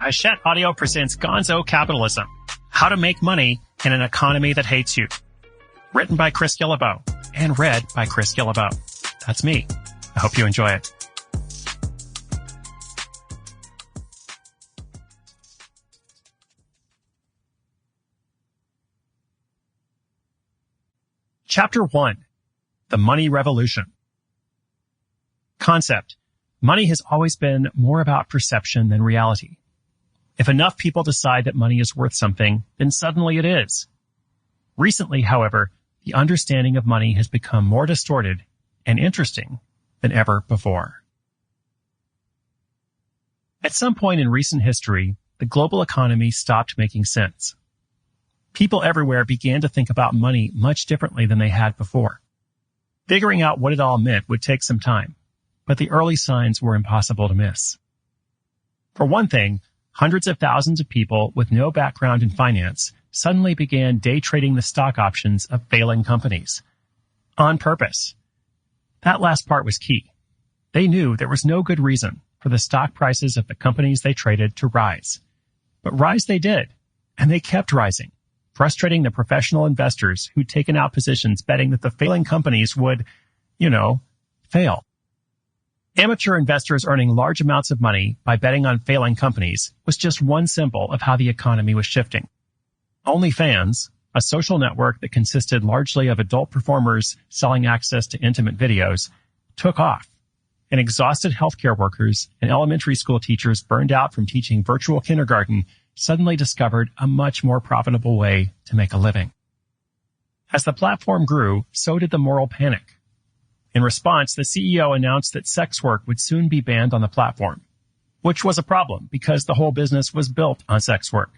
Hachette Audio presents Gonzo Capitalism, How to Make Money in an Economy That Hates You. Written by Chris Guillebeau and read by Chris Guillebeau. That's me. I hope you enjoy it. Chapter 1. The Money Revolution. Concept. Money has always been more about perception than reality. If enough people decide that money is worth something, then suddenly it is. Recently, however, the understanding of money has become more distorted and interesting than ever before. At some point in recent history, the global economy stopped making sense. People everywhere began to think about money much differently than they had before. Figuring out what it all meant would take some time, but the early signs were impossible to miss. For one thing, hundreds of thousands of people with no background in finance suddenly began day trading the stock options of failing companies. On purpose. That last part was key. They knew there was no good reason for the stock prices of the companies they traded to rise. But rise they did, and they kept rising, frustrating the professional investors who'd taken out positions betting that the failing companies would, fail. Amateur investors earning large amounts of money by betting on failing companies was just one symbol of how the economy was shifting. OnlyFans, a social network that consisted largely of adult performers selling access to intimate videos, took off, and exhausted healthcare workers and elementary school teachers burned out from teaching virtual kindergarten suddenly discovered a much more profitable way to make a living. As the platform grew, so did the moral panic. In response, the CEO announced that sex work would soon be banned on the platform, which was a problem because the whole business was built on sex work.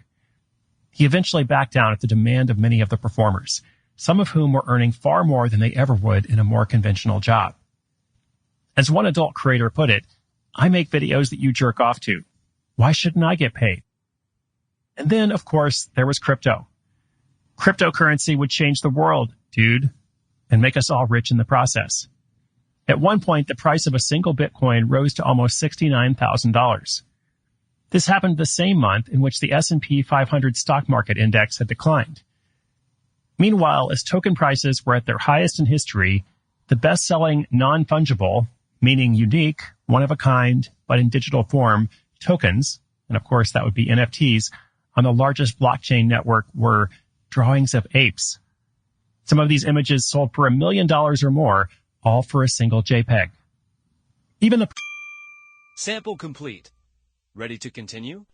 He eventually backed down at the demand of many of the performers, some of whom were earning far more than they ever would in a more conventional job. As one adult creator put it, "I make videos that you jerk off to. Why shouldn't I get paid?" And then, of course, there was crypto. Cryptocurrency would change the world, dude, and make us all rich in the process. At one point, the price of a single Bitcoin rose to almost $69,000. This happened the same month in which the S&P 500 stock market index had declined. Meanwhile, as token prices were at their highest in history, the best-selling non-fungible, meaning unique, one-of-a-kind, but in digital form, tokens, and of course that would be NFTs, on the largest blockchain network were drawings of apes. Some of these images sold for $1 million or more, all for a single JPEG. Even the Sample complete. Ready to continue?